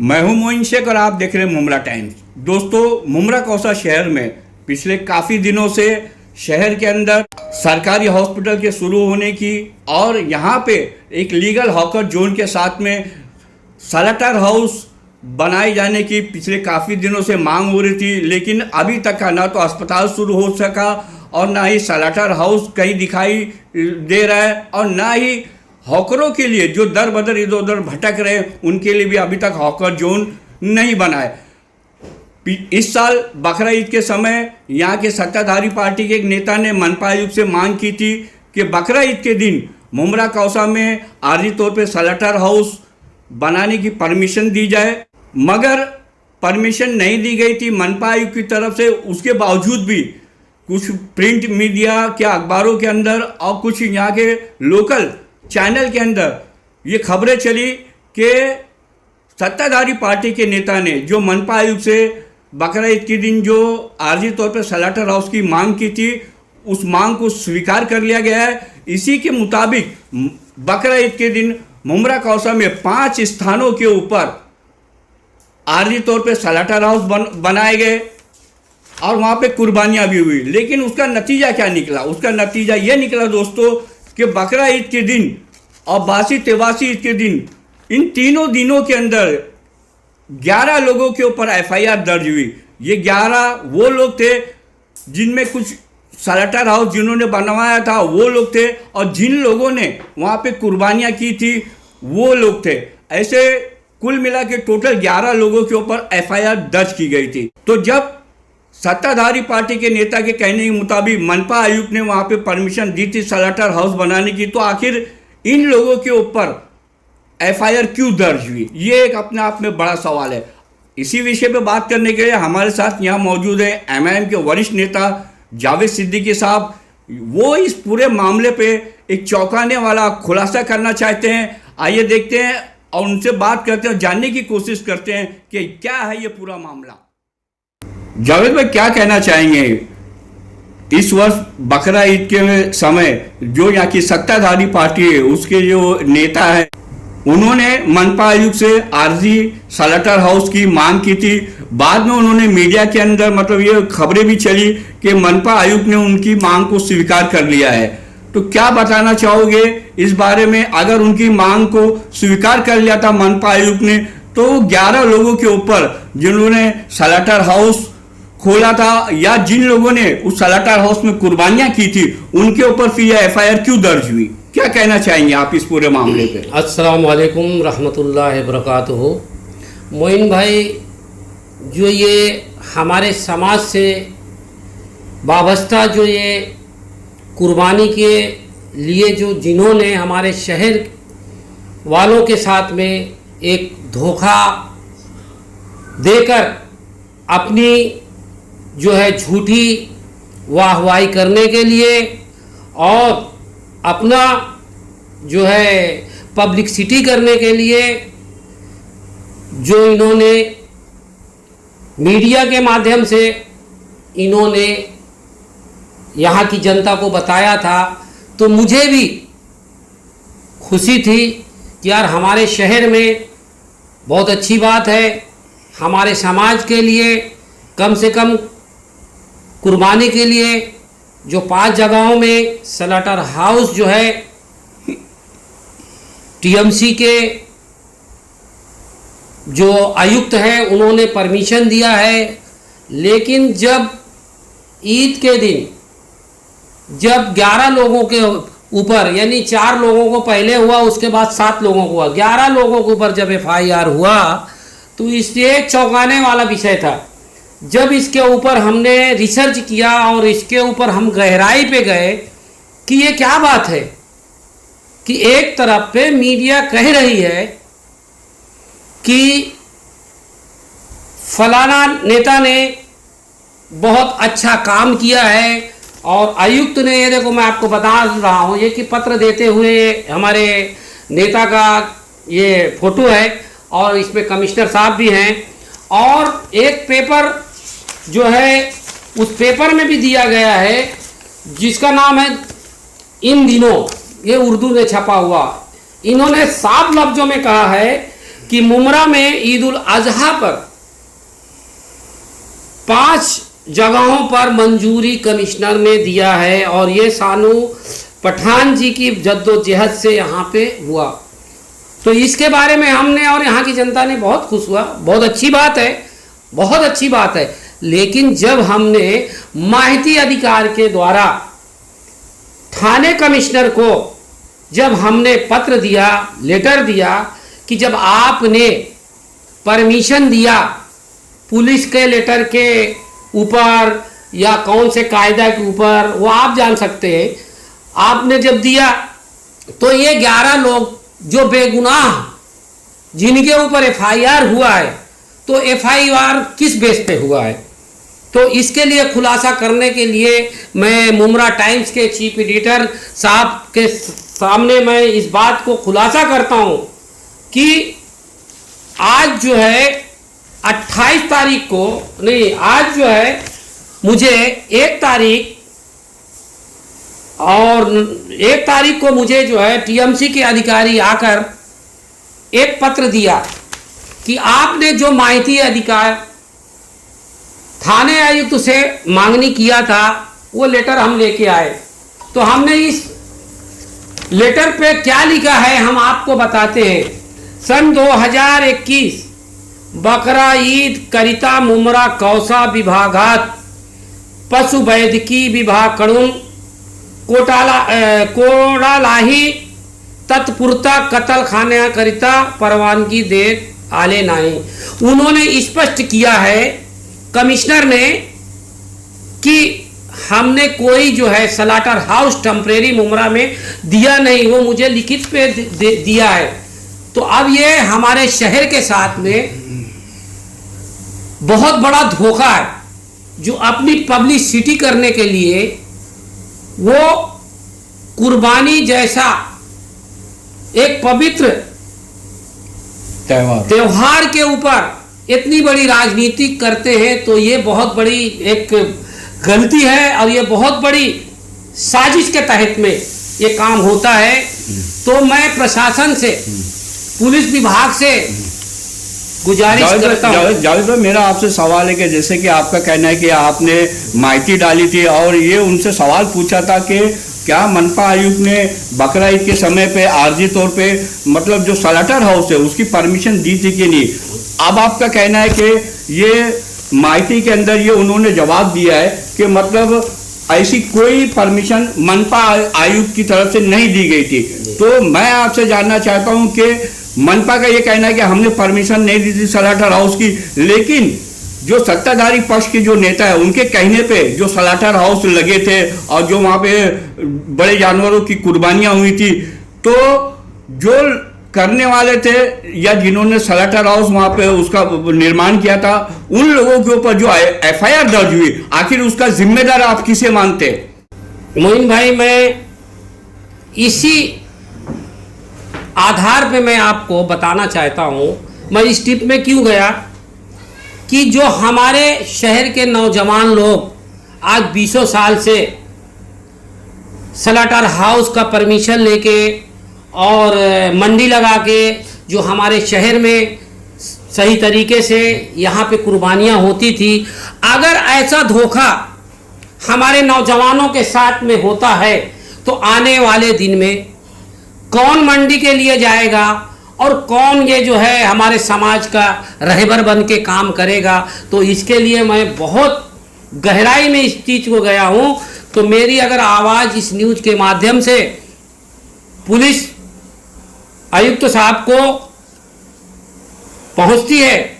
मैं हूं मोइन शेख और आप देख रहे हैं मुमरा टाइम्स। दोस्तों, मुमरा कौसा शहर में पिछले काफ़ी दिनों से शहर के अंदर सरकारी हॉस्पिटल के शुरू होने की और यहाँ पे एक लीगल हॉकर जोन के साथ में स्लॉटर हाउस बनाए जाने की पिछले काफ़ी दिनों से मांग हो रही थी, लेकिन अभी तक का ना तो अस्पताल शुरू हो सका और ना ही स्लॉटर हाउस कहीं दिखाई दे रहा है और ना ही हॉकरों के लिए जो दर बदर इधर उधर भटक रहे उनके लिए भी अभी तक हॉकर जोन नहीं बना है। इस साल बकरा ईद के समय यहाँ के सत्ताधारी पार्टी के एक नेता ने मनपा आयुक्त से मांग की थी कि बकरा ईद के दिन मुमरा कौसा में आर्जी तौर पे स्लॉटर हाउस बनाने की परमिशन दी जाए, मगर परमिशन नहीं दी गई थी मनपा आयुक्त की तरफ से। उसके बावजूद भी कुछ प्रिंट मीडिया के अखबारों के अंदर और कुछ यहाँ के लोकल चैनल के अंदर ये खबरें चली कि सत्ताधारी पार्टी के नेता ने जो मनपा आयुक्त से बकरा ईद के दिन जो आर्जी तौर पर स्लॉटर हाउस की मांग की थी, उस मांग को स्वीकार कर लिया गया है। इसी के मुताबिक बकरा ईद के दिन मुमरा कौसा में 5 स्थानों के ऊपर आर्जी तौर पर स्लॉटर हाउस बनाए गए और वहाँ पे कुर्बानियाँ भी हुई। लेकिन उसका नतीजा क्या निकला? उसका नतीजा ये निकला दोस्तों कि बकरा ईद के दिन और बासी तेवासी ईद के दिन, इन तीनों दिनों के अंदर 11 लोगों के ऊपर एफआईआर दर्ज हुई। ये 11 वो लोग थे जिनमें कुछ स्लॉटर हाउस जिन्होंने बनवाया था वो लोग थे, और जिन लोगों ने वहाँ पे कुर्बानियाँ की थी वो लोग थे। ऐसे कुल मिला के टोटल 11 लोगों के ऊपर एफआईआर दर्ज की गई थी। तो जब सत्ताधारी पार्टी के नेता के कहने के मुताबिक मनपा आयुक्त ने वहाँ पे परमिशन दी थी स्लॉटर हाउस बनाने की, तो आखिर इन लोगों के ऊपर एफआईआर क्यों दर्ज हुई? ये एक अपने आप में बड़ा सवाल है। इसी विषय पे बात करने के लिए हमारे साथ यहाँ मौजूद है एमआईएम के वरिष्ठ नेता जावेद सिद्दीकी साहब। वो इस पूरे मामले पे एक चौंकाने वाला खुलासा करना चाहते हैं। आइए देखते हैं और उनसे बात करते हैं, जानने की कोशिश करते हैं कि क्या है ये पूरा मामला। जावेद भाई, क्या कहना चाहेंगे? इस वर्ष बकरा ईद के समय जो यहाँ की सत्ताधारी पार्टी है उसके जो नेता है उन्होंने मनपा आयुक्त से आर्जी स्लॉटर हाउस की मांग की थी। बाद में उन्होंने मीडिया के अंदर मतलब ये खबरें भी चली कि मनपा आयुक्त ने उनकी मांग को स्वीकार कर लिया है। तो क्या बताना चाहोगे इस बारे में? अगर उनकी मांग को स्वीकार कर लिया था मनपा आयुक्त ने, तो 11 लोगों के ऊपर जिन्होंने स्लॉटर हाउस खोला था या जिन लोगों ने उस स्लॉटर हाउस में कुर्बानियां की थी उनके ऊपर फिर एफआईआर क्यों दर्ज हुई? क्या कहना चाहेंगे आप इस पूरे मामले पे? अस्सलाम वालेकुम रहमतुल्लाहि बरकातुहू। मोइन भाई, जो ये हमारे समाज से वाबस्ता जो ये कुर्बानी के लिए जो जिन्होंने हमारे शहर वालों के साथ में एक धोखा देकर अपनी जो है झूठी वाहवाही करने के लिए और अपना जो है पब्लिसिटी करने के लिए जो इन्होंने मीडिया के माध्यम से इन्होंने यहाँ की जनता को बताया था, तो मुझे भी खुशी थी कि यार हमारे शहर में बहुत अच्छी बात है, हमारे समाज के लिए कम से कम कुर्बानी के लिए जो 5 जगहों में स्लॉटर हाउस जो है टीएमसी के जो आयुक्त हैं उन्होंने परमिशन दिया है। लेकिन जब ईद के दिन जब 11 लोगों के ऊपर, यानी 4 लोगों को पहले हुआ, उसके बाद 7 लोगों को हुआ, 11 लोगों के ऊपर जब एफआईआर हुआ तो इससे चौंकाने वाला विषय था। जब इसके ऊपर हमने रिसर्च किया और इसके ऊपर हम गहराई पे गए कि ये क्या बात है कि एक तरफ पे मीडिया कह रही है कि फलाना नेता ने बहुत अच्छा काम किया है और आयुक्त ने, ये देखो मैं आपको बता रहा हूँ, ये कि पत्र देते हुए हमारे नेता का ये फोटो है और इसमें कमिश्नर साहब भी हैं, और एक पेपर जो है उस पेपर में भी दिया गया है जिसका नाम है इन दिनों, ये उर्दू में छपा हुआ। इन्होंने साफ लफ्जों में कहा है कि मुमरा में ईद उल अजहा पर 5 जगहों पर मंजूरी कमिश्नर ने दिया है और ये सानू पठान जी की जद्दोजहद से यहाँ पे हुआ। तो इसके बारे में हमने और यहाँ की जनता ने बहुत खुश हुआ, बहुत अच्छी बात है, बहुत अच्छी बात है। लेकिन जब हमने माहिती अधिकार के द्वारा थाने कमिश्नर को जब हमने पत्र दिया, लेटर दिया कि जब आपने परमिशन दिया पुलिस के लेटर के ऊपर या कौन से कायदा के ऊपर, वो आप जान सकते हैं, आपने जब दिया तो ये 11 लोग जो बेगुनाह जिनके ऊपर एफआईआर हुआ है, तो एफआईआर किस बेस पे हुआ है, तो इसके लिए खुलासा करने के लिए मैं मुमरा टाइम्स के चीफ एडिटर साहब के सामने मैं इस बात को खुलासा करता हूं कि आज जो है 28 तारीख को नहीं, आज जो है मुझे 1 तारीख और 1 तारीख को मुझे जो है टीएमसी के अधिकारी आकर एक पत्र दिया कि आपने जो माहिती अधिकार थाने आयुक्त से मांगनी किया था वो लेटर हम लेके आए। तो हमने इस लेटर पे क्या लिखा है हम आपको बताते हैं। सन 2021 बकरा ईद करिता मुमरा कौसा विभागात पशु वैद्यकी विभाग कडून कोडालाही तत्पुरता कत्ल खाण्याकरिता परवानगी देत आले नाही। उन्होंने स्पष्ट किया है कमिश्नर ने कि हमने कोई जो है सलाटर हाउस टेम्परेरी मुमरा में दिया नहीं, वो मुझे लिखित पे दिया है। तो अब ये हमारे शहर के साथ में बहुत बड़ा धोखा है, जो अपनी पब्लिसिटी करने के लिए वो कुर्बानी जैसा एक पवित्र त्योहार के ऊपर इतनी बड़ी राजनीति करते हैं। तो ये बहुत बड़ी एक गलती है और ये बहुत बड़ी साजिश के तहत में ये काम होता है। तो मैं प्रशासन से, पुलिस विभाग से गुजारिश करता हूं। जावेद भाई, मेरा आपसे सवाल है कि जैसे कि आपका कहना है कि आपने माहिती डाली थी और ये उनसे सवाल पूछा था कि क्या मनपा आयुक्त ने बकरा ईद के समय पे आर्जी तौर पे मतलब जो सलाटर हाउस है उसकी परमिशन दी थी कि नहीं। अब आपका कहना है कि ये माहिती के अंदर ये उन्होंने जवाब दिया है कि मतलब ऐसी कोई परमिशन मनपा आयुक्त की तरफ से नहीं दी गई थी। तो मैं आपसे जानना चाहता हूं कि मनपा का ये कहना है कि हमने परमिशन नहीं दी थी सलाटर हाउस की, लेकिन जो सत्ताधारी पक्ष के जो नेता है उनके कहने पे जो सलाटर हाउस लगे थे और जो वहां पे बड़े जानवरों की कुर्बानियां हुई थी, तो जो करने वाले थे या जिन्होंने सलाटर हाउस वहां पे उसका निर्माण किया था, उन लोगों के ऊपर जो एफआईआर दर्ज हुई, आखिर उसका जिम्मेदार आप किसे मानते? मोइन भाई, मैं इसी आधार पे मैं आपको बताना चाहता हूं, मैं इस टिप में क्यों गया कि जो हमारे शहर के नौजवान लोग आज 20 साल से सलाटर हाउस का परमिशन लेके और मंडी लगा के जो हमारे शहर में सही तरीके से यहाँ पे कुर्बानियाँ होती थी, अगर ऐसा धोखा हमारे नौजवानों के साथ में होता है तो आने वाले दिन में कौन मंडी के लिए जाएगा और कौन ये जो है हमारे समाज का रहबर बन के काम करेगा। तो इसके लिए मैं बहुत गहराई में इस चीज़ को गया हूँ। तो मेरी अगर आवाज़ इस न्यूज़ के माध्यम से पुलिस आयुक्त साहब को पहुँचती है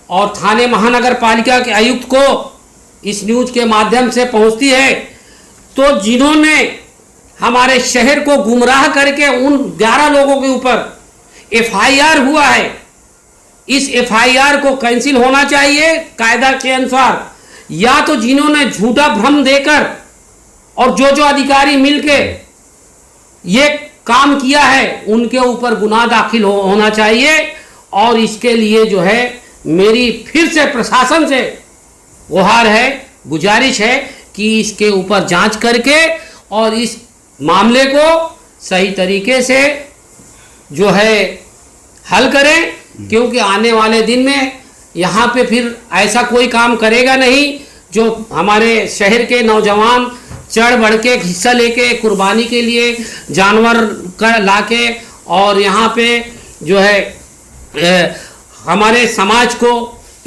और थाने महानगर पालिका के आयुक्त को इस न्यूज़ के माध्यम से पहुँचती है, तो जिन्होंने हमारे शहर को गुमराह करके उन 11 लोगों के ऊपर एफआईआर हुआ है, इस एफआईआर को कैंसिल होना चाहिए कायदा के अनुसार, या तो जिन्होंने झूठा भ्रम देकर और जो अधिकारी मिलके ये काम किया है उनके ऊपर गुनाह दाखिल होना चाहिए। और इसके लिए जो है मेरी फिर से प्रशासन से गुहार है, गुजारिश है कि इसके ऊपर जांच करके और इस मामले को सही तरीके से जो है हल करें, क्योंकि आने वाले दिन में यहाँ पे फिर ऐसा कोई काम करेगा नहीं जो हमारे शहर के नौजवान चढ़ बढ़ के हिस्सा लेके कुर्बानी के लिए जानवर का लाके और यहाँ पे जो है हमारे समाज को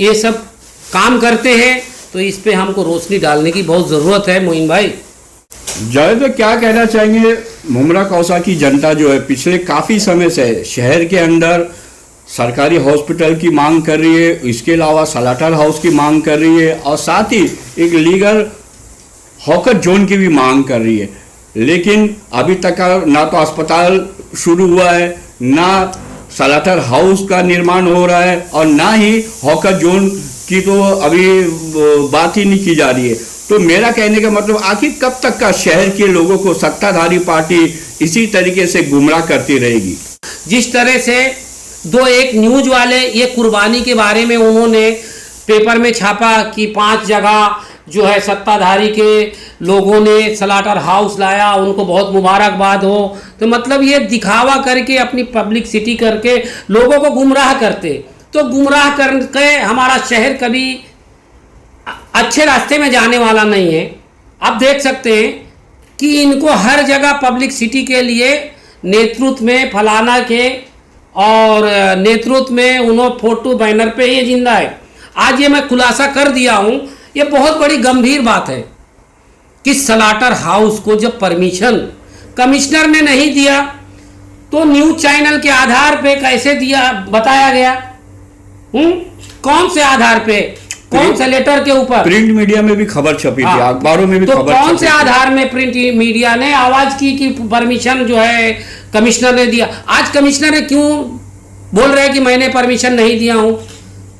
ये सब काम करते हैं। तो इस पे हमको रोशनी डालने की बहुत ज़रूरत है। मोइन भाई जावेद भाई, क्या कहना चाहेंगे? मुमरा कौसा की जनता जो है पिछले काफ़ी समय से शहर के अंदर सरकारी हॉस्पिटल की मांग कर रही है, इसके अलावा स्लॉटर हाउस की मांग कर रही है और साथ ही एक लीगल हॉकर जोन की भी मांग कर रही है, लेकिन अभी तक ना तो अस्पताल शुरू हुआ है, ना स्लॉटर हाउस का निर्माण हो रहा है और ना ही हॉकर जोन की तो अभी बात ही नहीं की जा रही है। तो मेरा कहने का मतलब आखिर कब तक का शहर के लोगों को सत्ताधारी पार्टी इसी तरीके से गुमराह करती रहेगी? जिस तरह से एक न्यूज वाले ये कुर्बानी के बारे में उन्होंने पेपर में छापा कि 5 जगह जो है सत्ताधारी के लोगों ने स्लॉटर हाउस लाया, उनको बहुत मुबारकबाद हो। तो मतलब ये दिखावा करके अपनी पब्लिसिटी करके लोगों को गुमराह करते। तो गुमराह करके हमारा शहर कभी अच्छे रास्ते में जाने वाला नहीं है। आप देख सकते हैं कि इनको हर जगह पब्लिसिटी के लिए नेतृत्व में फलाना के और नेतृत्व में उन्होंने फोटो बैनर पे ये जिंदा है। आज ये मैं खुलासा कर दिया हूँ, ये बहुत बड़ी गंभीर बात है कि स्लॉटर हाउस को जब परमिशन कमिश्नर ने नहीं दिया तो न्यूज चैनल के आधार पे कैसे दिया बताया गया? कौन से आधार पे, कौन से लेटर के ऊपर? प्रिंट मीडिया में भी खबर छपी थी, अखबारों में भी तो खबर कौन छपी से आधार में प्रिंट मीडिया ने आवाज की कि परमिशन जो है कमिश्नर ने दिया? आज कमिश्नर ने क्यों बोल रहे हैं कि मैंने परमिशन नहीं दिया हूं?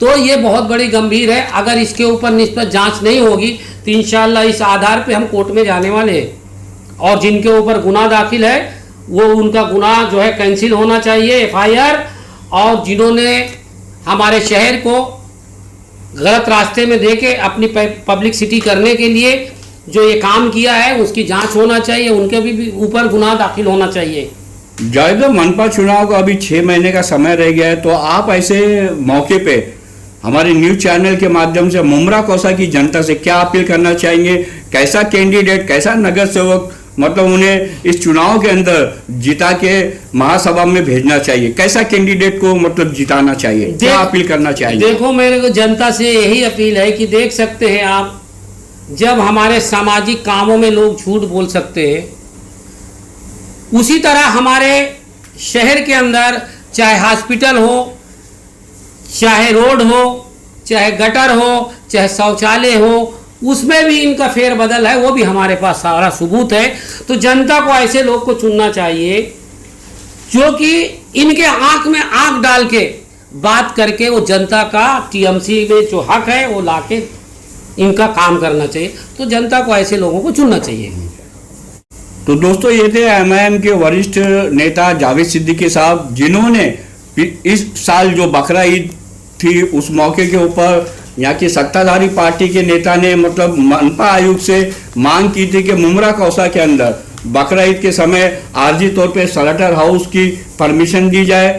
तो ये बहुत बड़ी गंभीर है। अगर इसके ऊपर निष्पक्ष जांच नहीं होगी तो इंशाल्लाह इस आधार पे हम कोर्ट में जाने वाले हैं और जिनके ऊपर गुनाह दाखिल है वो उनका गुनाह जो है कैंसिल होना चाहिए, एफआईआर। और जिन्होंने हमारे शहर को गलत रास्ते में देके अपनी पब्लिसिटी करने के लिए जो ये काम किया है उसकी जांच होना चाहिए, उनके भी ऊपर गुनाह दाखिल होना चाहिए। जायद, मनपा चुनाव का अभी 6 महीने का समय रह गया है, तो आप ऐसे मौके पे हमारे न्यूज चैनल के माध्यम से मुमरा कौसा की जनता से क्या अपील करना चाहेंगे? कैसा कैंडिडेट, कैसा नगर सेवक मतलब उन्हें इस चुनाव के अंदर जिता के महासभा में भेजना चाहिए? कैसा कैंडिडेट को मतलब जिताना चाहिए, क्या अपील करना चाहिए? देखो, मेरे को जनता से यही अपील है कि देख सकते हैं आप, जब हमारे सामाजिक कामों में लोग झूठ बोल सकते हैं, उसी तरह हमारे शहर के अंदर चाहे हॉस्पिटल हो, चाहे रोड हो, चाहे गटर हो, चाहे शौचालय हो, उसमें भी इनका फेरबदल है, वो भी हमारे पास सारा सबूत है। तो जनता को ऐसे लोग को चुनना चाहिए जो कि इनके आंख में आंख डाल के बात करके वो जनता का टीएमसी में जो हक है वो लाके इनका काम करना चाहिए। तो जनता को ऐसे लोगों को चुनना चाहिए। तो दोस्तों, ये थे एमआईएम के वरिष्ठ नेता जावेद सिद्दीकी साहब, जिन्होंने इस साल जो बकरा ईद थी उस मौके के ऊपर यहाँ की सत्ताधारी पार्टी के नेता ने मतलब मनपा आयुक्त से मांग की थी कि मुमरा कौसा के अंदर बकरा ईद के समय आर्जी तौर पे स्लॉटर हाउस की परमिशन दी जाए।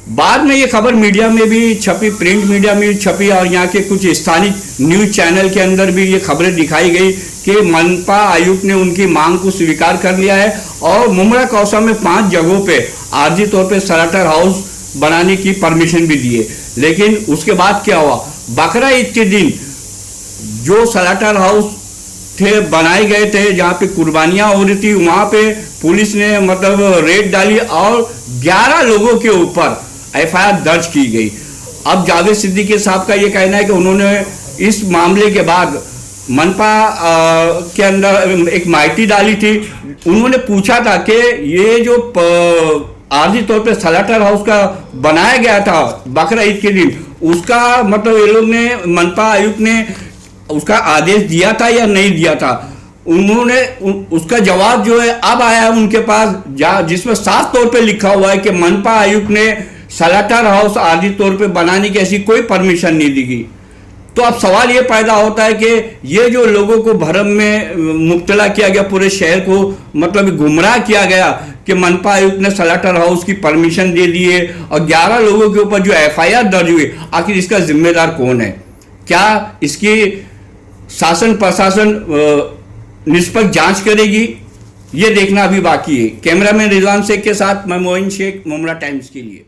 बाद में ये खबर मीडिया में भी छपी, प्रिंट मीडिया में भी छपी और यहाँ के कुछ स्थानिक न्यूज चैनल के अंदर भी ये खबरें दिखाई गई कि मनपा आयुक्त ने उनकी मांग को स्वीकार कर लिया है और मुमरा कौसा में 5 जगहों पे आर्जी तौर पे स्लॉटर हाउस बनाने की परमिशन भी दी है। लेकिन उसके बाद क्या हुआ, बकरा ईद के दिन जो स्लॉटर हाउस थे बनाए गए थे जहाँ पे कुर्बानियां हो रही थी, वहाँ पे पुलिस ने मतलब रेड डाली और 11 लोगों के ऊपर एफआईआर दर्ज की गई। अब जावेद सिद्दीकी साहब का ये कहना है कि उन्होंने इस मामले के बाद मनपा के अंदर एक माइटी डाली थी। उन्होंने पूछा था कि ये जो आर्जी तौर पे स्लॉटर हाउस का बनाया गया था बकरा ईद के दिन, उसका मतलब ये लोग ने, मनपा आयुक्त ने उसका आदेश दिया था या नहीं दिया था। उन्होंने उसका जवाब जो है अब आया है उनके पास, जिसमें साफ तौर पे लिखा हुआ है कि मनपा आयुक्त ने स्लॉटर हाउस आर्जी तौर पे बनाने की ऐसी कोई परमिशन नहीं दी गई। तो अब सवाल ये पैदा होता है कि ये जो लोगों को भ्रम में मुब्तला किया गया, पूरे शहर को मतलब गुमराह किया गया कि मनपा आयुक्त ने स्लॉटर हाउस की परमिशन दे दी है और 11 लोगों के ऊपर जो एफआईआर दर्ज हुई, आखिर इसका जिम्मेदार कौन है? क्या इसकी शासन प्रशासन निष्पक्ष जांच करेगी? ये देखना अभी बाकी है। कैमरामैन रिजवान शेख के साथ मैं मोइन शेख, मुमरा टाइम्स के लिए।